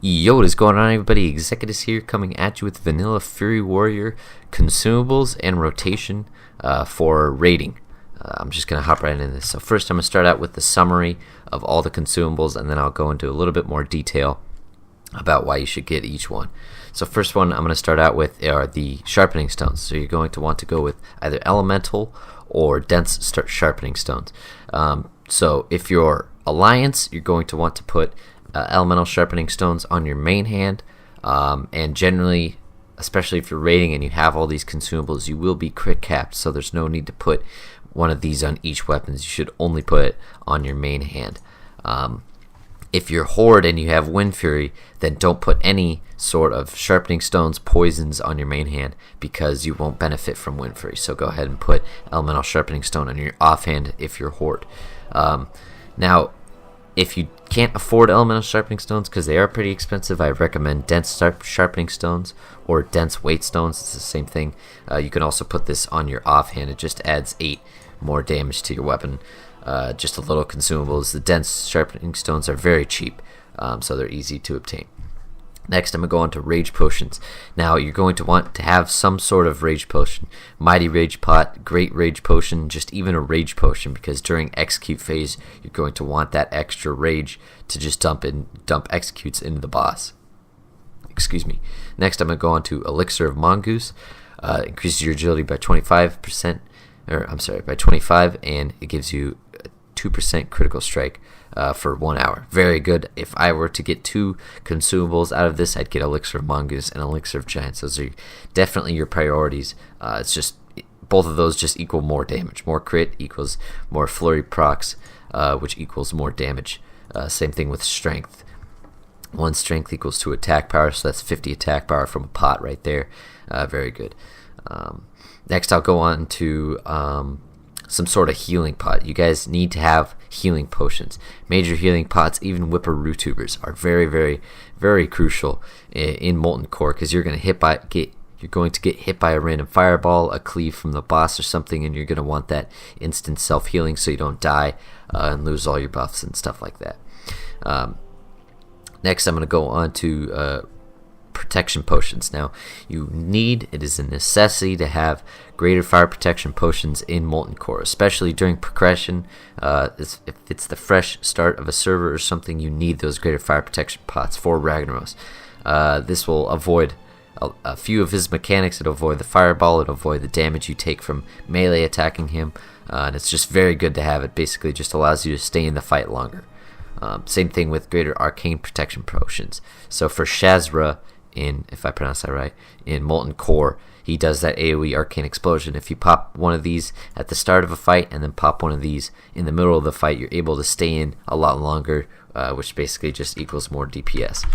Yo, what is going on, everybody? Executives here, coming at you with Vanilla Fury Warrior consumables and rotation for raiding. I'm just going to hop right into this. So first I'm going to start out with the summary of all the consumables, and then I'll go into a little bit more detail about why you should get each one. So first one I'm going to start out with are the Sharpening Stones. So you're going to want to go with either Elemental or Dense Sharpening Stones. So if you're Alliance, you're going to want to put Elemental Sharpening Stones on your main hand, and generally, especially if you're raiding and you have all these consumables, you will be crit capped, so there's no need to put one of these on each weapon. You should only put it on your main hand. If you're Horde and you have Wind Fury, then don't put any sort of Sharpening Stones, poisons on your main hand, because you won't benefit from Wind Fury. So go ahead and put Elemental Sharpening Stone on your offhand if you're Horde. Now, if you can't afford Elemental Sharpening Stones, because they are pretty expensive, I recommend Dense Sharpening Stones or Dense Weight Stones. It's the same thing. You can also put this on your offhand. It just adds 8 more damage to your weapon. Just a little consumables. The Dense Sharpening Stones are very cheap, so they're easy to obtain. Next, I'm going to go on to Rage Potions. Now, you're going to want to have some sort of Rage Potion. Mighty Rage Pot, Great Rage Potion, just even a Rage Potion, because during Execute phase, you're going to want that extra Rage to just dump Executes into the boss. Excuse me. Next, I'm going to go on to Elixir of Mongoose. Increases your agility by 25%, by 25, and it gives you 2% critical strike for 1 hour. Very good. If I were to get 2 consumables out of this, I'd get Elixir of Mongoose and Elixir of Giants. Those are definitely your priorities. It's just both of those just equal more damage. More crit equals more flurry procs, which equals more damage. Same thing with strength. 1 strength equals 2 attack power, so that's 50 attack power from a pot right there. Very good. Next, I'll go on to some sort of healing pot. You guys need to have healing potions. Major healing pots, even Whipper Root Tubers, are very, very, very crucial in Molten Core, because you're going to get hit by a random fireball, a cleave from the boss or something, and you're going to want that instant self-healing so you don't die and lose all your buffs and stuff like that. Next, I'm going to go on to protection potions. Now, it is a necessity to have greater fire protection potions in Molten Core, especially during progression. If it's the fresh start of a server or something, you need those greater fire protection pots for Ragnaros. This will avoid a few of his mechanics. It'll avoid the fireball, it'll avoid the damage you take from melee attacking him, and it's just very good to have. It basically just allows you to stay in the fight longer. Same thing with greater arcane protection potions. So for Shazra, if I pronounce that right, in Molten Core, he does that AoE Arcane Explosion. If you pop one of these at the start of a fight and then pop one of these in the middle of the fight, you're able to stay in a lot longer, which basically just equals more DPS.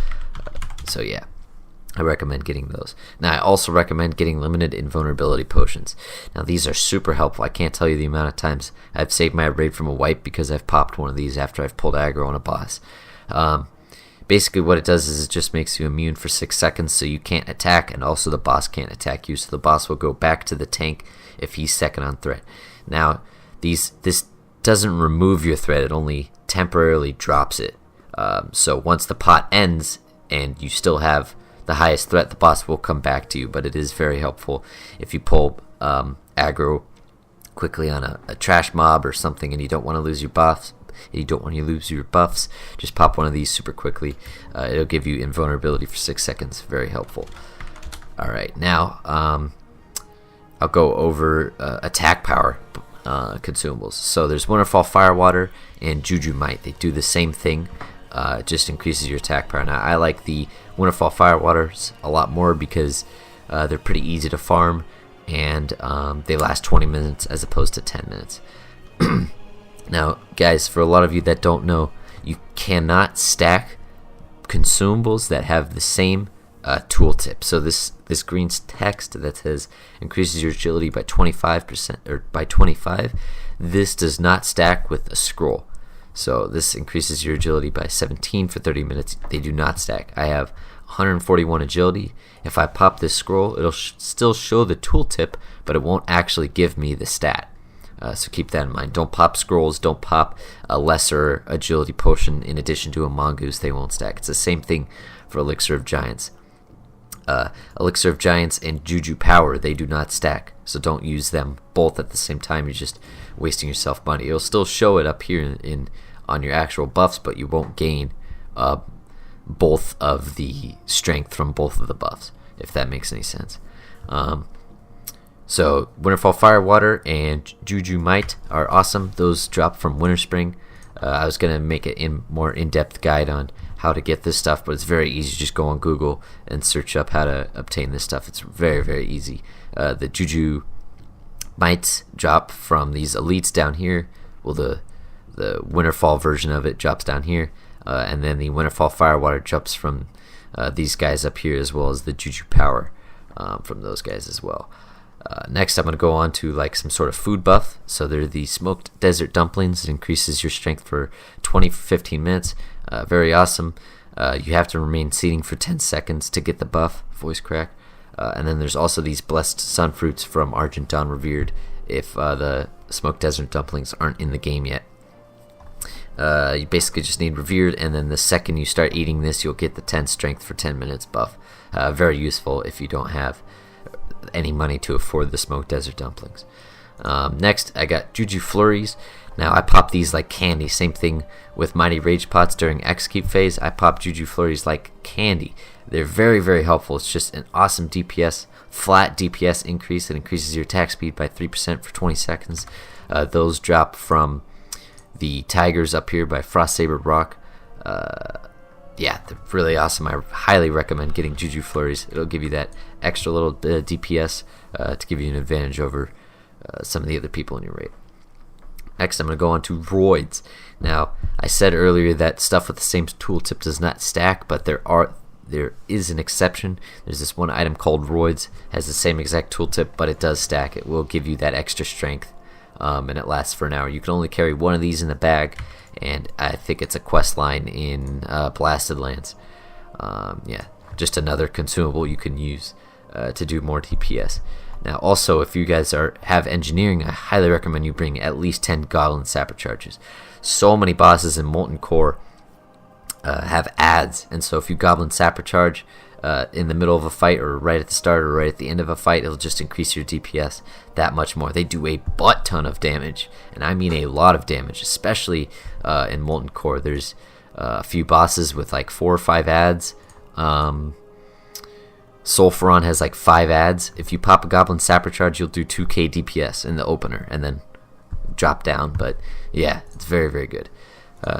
So yeah, I recommend getting those. Now, I also recommend getting limited invulnerability potions. Now, these are super helpful. I can't tell you the amount of times I've saved my raid from a wipe because I've popped one of these after I've pulled aggro on a boss. Basically, what it does is it just makes you immune for 6 seconds, so you can't attack, and also the boss can't attack you, so the boss will go back to the tank if he's second on threat. Now, this doesn't remove your threat, it only temporarily drops it. So once the pot ends and you still have the highest threat, the boss will come back to you, but it is very helpful if you pull aggro quickly on a trash mob or something and you don't want to lose your buffs. You don't want to lose your buffs, just pop one of these super quickly. It'll give you invulnerability for 6 seconds. Very helpful. Alright, now I'll go over attack power consumables. So there's Winterfall Firewater and Juju Might. They do the same thing, just increases your attack power. Now, I like the Winterfall Firewaters a lot more because they're pretty easy to farm, and they last 20 minutes as opposed to 10 minutes. Now, guys, for a lot of you that don't know, you cannot stack consumables that have the same tooltip. So this green text that says increases your agility by 25% or by 25, this does not stack with a scroll. So this increases your agility by 17 for 30 minutes. They do not stack. I have 141 agility. If I pop this scroll, it'll still show the tooltip, but it won't actually give me the stat. So keep that in mind. Don't pop scrolls. Don't pop a lesser agility potion in addition to a Mongoose. They won't stack. It's the same thing for Elixir of Giants. Elixir of Giants and Juju Power, they do not stack. So don't use them both at the same time. You're just wasting yourself money. It'll still show it up here on your actual buffs, but you won't gain both of the strength from both of the buffs, if that makes any sense. So Winterfall Firewater and Juju Might are awesome. Those drop from Winter Spring. I was going to make a more in-depth guide on how to get this stuff, but it's very easy. Just go on Google and search up how to obtain this stuff. It's very, very easy. The Juju Might drop from these elites down here. Well, the Winterfall version of it drops down here. And then the Winterfall Firewater drops from these guys up here, as well as the Juju Power from those guys as well. Next, I'm going to go on to like some sort of food buff. So they're the smoked desert dumplings. It increases your strength for 15 minutes. Very awesome. You have to remain seating for 10 seconds to get the buff. Voice crack. And then there's also these blessed sun fruits from Argent Dawn Revered if the smoked desert dumplings aren't in the game yet. You basically just need Revered, and then the second you start eating this, you'll get the 10 strength for 10 minutes buff. Very useful if you don't have any money to afford the smoked desert dumplings. Next, I got Juju Flurries. Now, I pop these like candy. Same thing with Mighty Rage Pots during Execute phase. I pop Juju Flurries like candy. They're very, very helpful. It's just an awesome DPS, flat DPS increase. It increases your attack speed by 3% for 20 seconds. Those drop from the Tigers up here by Frost Saber Rock. Yeah, they're really awesome. I highly recommend getting Juju Flurries. It'll give you that extra little DPS to give you an advantage over some of the other people in your raid. Next, I'm going to go on to R.O.I.D.s. Now, I said earlier that stuff with the same tooltip does not stack, but there is an exception. There's this one item called R.O.I.D.s, has the same exact tooltip, but it does stack. It will give you that extra strength, and it lasts for an hour. You can only carry one of these in the bag, and I think it's a quest line in Blasted Lands. Yeah, just another consumable you can use to do more DPS. Now, also, if you guys have engineering, I highly recommend you bring at least 10 Goblin Sapper Charges. So many bosses in Molten Core have ads, and so if you Goblin Sapper Charge in the middle of a fight, or right at the start, or right at the end of a fight, it'll just increase your DPS that much more. They do a butt ton of damage, and I mean a lot of damage, especially in Molten Core. There's a few bosses with like 4 or 5 ads. Sulfuron has like 5 ads. If you pop a Goblin Sapper Charge, you'll do 2k DPS in the opener, and then drop down. But yeah, it's very, very good.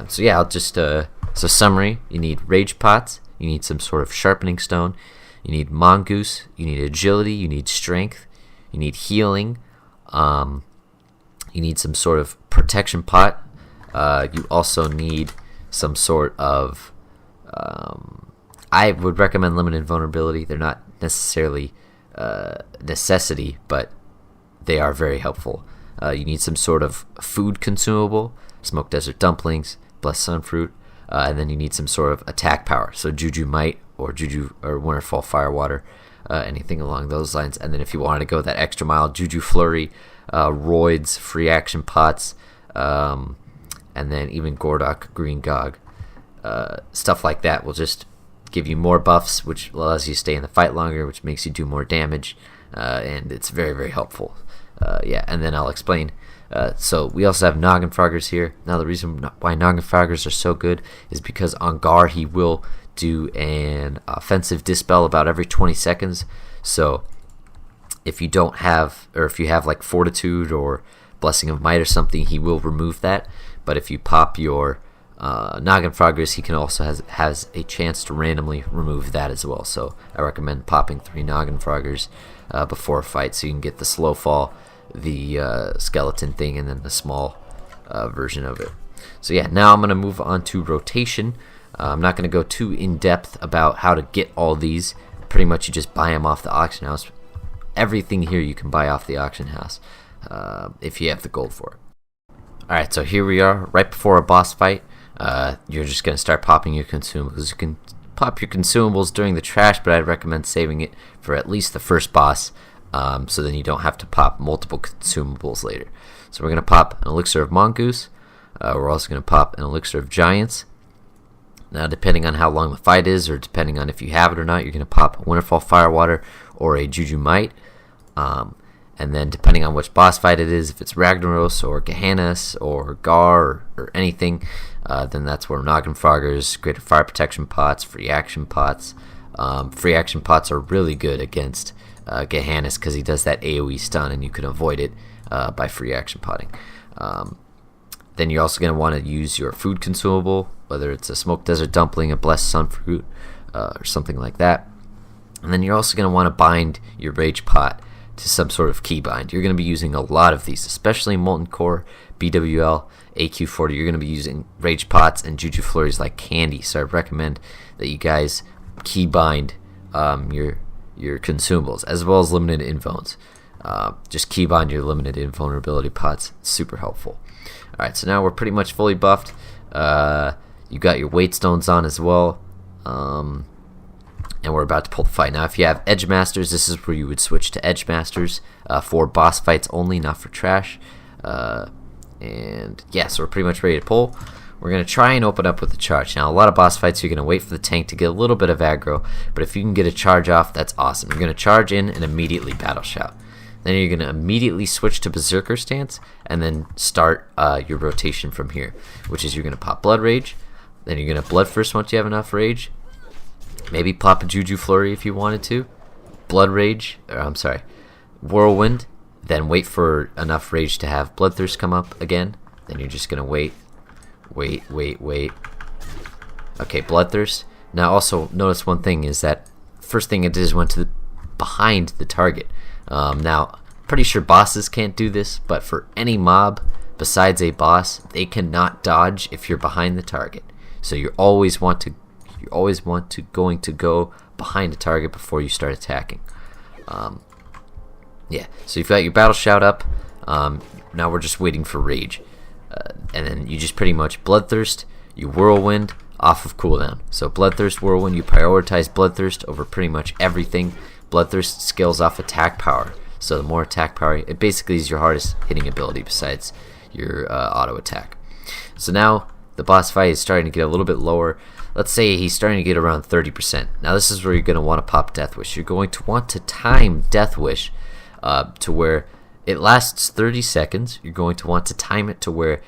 So yeah, I'll just so summary: you need Rage Pots, you need some sort of Sharpening Stone, you need Mongoose, you need Agility, you need Strength, you need Healing, you need some sort of Protection Pot. You also need some sort of I would recommend Limited Vulnerability. They're not necessarily necessity, but they are very helpful. You need some sort of food consumable, Smoked Desert Dumplings, Blessed Sunfruit, and then you need some sort of attack power. So Juju Might or Winterfall Firewater, anything along those lines. And then if you wanted to go that extra mile, Juju Flurry, R.O.I.D.s, free action pots, and then even Gordok, Green Gog, stuff like that will just give you more buffs, which allows you to stay in the fight longer, which makes you do more damage, and it's very, very helpful. Yeah, and then I'll explain. So we also have Noggin Froggers here. Now the reason why Noggin Froggers are so good is because on Gar he will do an offensive dispel about every 20 seconds. So if you don't have, or if you have like Fortitude or Blessing of Might or something, he will remove that. But if you pop your Noggin Froggers, he can also has a chance to randomly remove that as well. So I recommend popping 3 Noggin Froggers before a fight, so you can get the slow fall, the skeleton thing, and then the small version of it. So yeah, now I'm going to move on to rotation. I'm not going to go too in depth about how to get all these. Pretty much you just buy them off the auction house. Everything here you can buy off the auction house if you have the gold for it. Alright, so here we are right before a boss fight. You're just going to start popping your consumables. You can pop your consumables during the trash, but I'd recommend saving it for at least the first boss, so then you don't have to pop multiple consumables later. So we're going to pop an Elixir of Mongoose. We're also going to pop an Elixir of Giants. Now, depending on how long the fight is, or depending on if you have it or not, you're going to pop a Winterfall Firewater or a Juju Might. And then depending on which boss fight it is, if it's Ragnaros or Gehannes or Gar or anything, then that's where Noggin Froggers, Greater Fire Protection Pots, Free Action Pots. Free Action Pots are really good against Gehannes because he does that AoE stun and you can avoid it by Free Action Potting. Then you're also going to want to use your food consumable, whether it's a Smoked Desert Dumpling, a Blessed Sunfruit, or something like that. And then you're also going to want to bind your Rage Pot to some sort of keybind. You're going to be using a lot of these, especially Molten Core, BWL, AQ40. You're going to be using Rage Pots and Juju Flurries like candy. So I recommend that you guys keybind your consumables as well as limited invuns. Just keybind your limited invulnerability pots. It's super helpful. Alright, so now we're pretty much fully buffed. You got your weight stones on as well. And we're about to pull the fight. Now, if you have Edge Masters, this is where you would switch to Edge Masters for boss fights only, not for trash. And yeah, so we're pretty much ready to pull. We're going to try and open up with the charge. Now, a lot of boss fights, you're going to wait for the tank to get a little bit of aggro, but if you can get a charge off, that's awesome. You're going to charge in and immediately Battle Shout. Then you're going to immediately switch to Berserker Stance, and then start your rotation from here, which is you're going to pop Blood Rage, then you're going to Bloodthirst once you have enough Rage, maybe pop a Juju Flurry if you wanted to, Blood Rage, or I'm sorry, Whirlwind, then wait for enough Rage to have Bloodthirst come up again, then you're just going to wait. Okay, Bloodthirst. Now also notice one thing is that first thing it did is went to behind the target. Now, pretty sure bosses can't do this, but for any mob besides a boss, they cannot dodge if you're behind the target. So you always want to go behind a target before you start attacking. Yeah, so you've got your Battle Shout up. Now we're just waiting for Rage. And then you just pretty much Bloodthirst, you Whirlwind off of cooldown. So Bloodthirst, Whirlwind, you prioritize Bloodthirst over pretty much everything. Bloodthirst scales off attack power. So the more attack power, it basically is your hardest hitting ability besides your auto attack. So now the boss fight is starting to get a little bit lower. Let's say he's starting to get around 30%. Now this is where you're going to want to pop Death Wish. You're going to want to time Death Wish to where it lasts 30 seconds. You're going to want to time it to where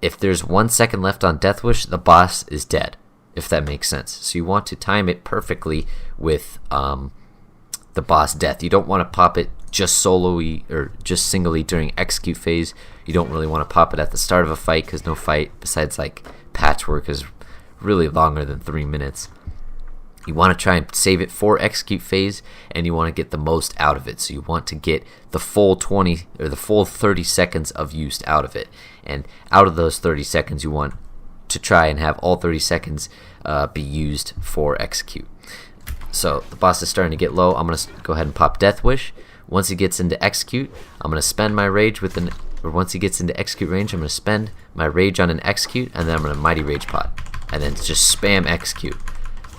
if there's 1 second left on Death Wish, the boss is dead, if that makes sense. So you want to time it perfectly with the boss death. You don't want to pop it just solo-y or just singly during execute phase. You don't really want to pop it at the start of a fight because no fight besides like Patchwork is really longer than 3 minutes. You want to try and save it for execute phase, and you want to get the most out of it. So you want to get the full 20 or the full 30 seconds of use out of it. And out of those 30 seconds, you want to try and have all 30 seconds be used for execute. So the boss is starting to get low. I'm going to go ahead and pop Death Wish. Once he gets into execute, I'm going to spend my rage once he gets into execute range, I'm going to spend my rage on an execute, and then I'm going to Mighty Rage Pot. And then just spam execute.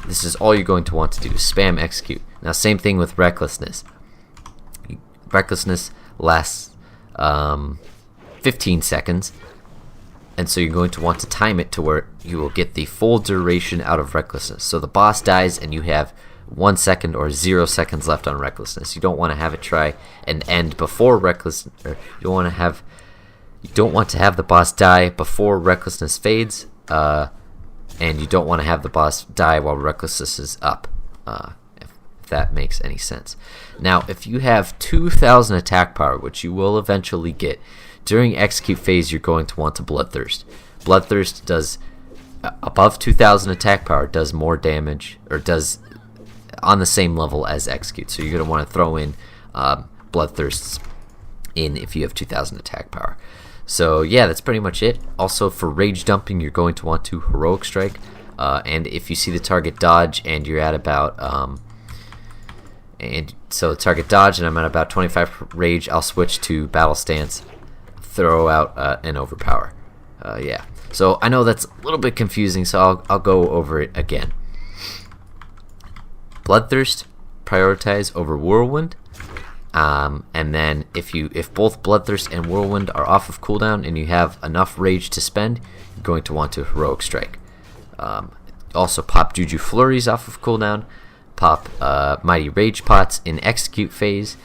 This is all you're going to want to do, spam execute. Now same thing with Recklessness. Recklessness lasts 15 seconds. And so you're going to want to time it to where you will get the full duration out of Recklessness. So the boss dies and you have 1 second or 0 seconds left on Recklessness. You don't want to have it try and end before Recklessness, or you don't want to have the boss die before Recklessness fades, and you don't want to have the boss die while Recklessness is up, if that makes any sense. Now, if you have 2,000 attack power, which you will eventually get, during execute phase you're going to want to Bloodthirst. Bloodthirst does above 2,000 attack power, does more damage, or does on the same level as execute. So you're going to want to throw in Bloodthirsts in if you have 2,000 attack power. So yeah, that's pretty much it. Also for rage dumping, you're going to want to Heroic Strike, and if you see the target dodge and you're at about and so the target dodge and I'm at about 25 rage, I'll switch to Battle Stance, throw out an Overpower. Yeah, so I know that's a little bit confusing, so I'll go over it again. Bloodthirst, prioritize over Whirlwind. And then if both Bloodthirst and Whirlwind are off of cooldown and you have enough Rage to spend, you're going to want to Heroic Strike. Also pop Juju Flurries off of cooldown. Pop Mighty Rage Pots in Execute phase.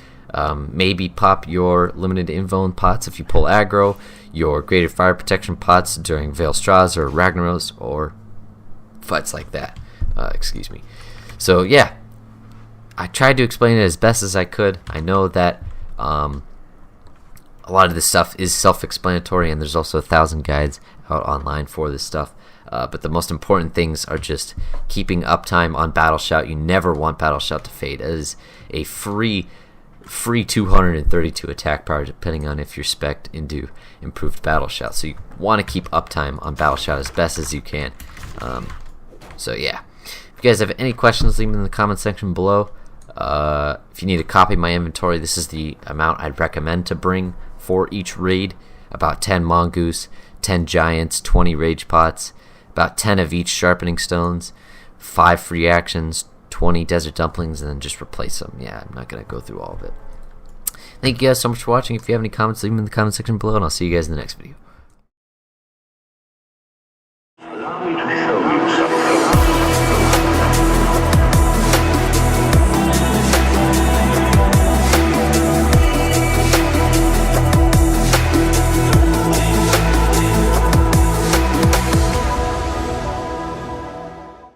Maybe pop your Limited Invuln pots if you pull aggro. Your Graded Fire Protection pots during Veil Straws or Ragnaros or fights like that. Excuse me. So yeah, I tried to explain it as best as I could. I know that a lot of this stuff is self-explanatory, and there's also 1,000 guides out online for this stuff. But the most important things are just keeping uptime on Battle Shout. You never want Battle Shout to fade. It is a free 232 attack power, depending on if you're spec'd into improved Battle Shout. So you want to keep uptime on Battle Shout as best as you can. So yeah, if you guys have any questions, leave them in the comment section below. If you need to copy my inventory, this is the amount I'd recommend to bring for each raid. About 10 Mongoose, 10 Giants, 20 Rage Pots, about 10 of each Sharpening Stones, 5 free actions, 20 Desert Dumplings, and then just replace them. Yeah, I'm not going to go through all of it. Thank you guys so much for watching. If you have any comments, leave them in the comment section below, and I'll see you guys in the next video. Allow me to show you something.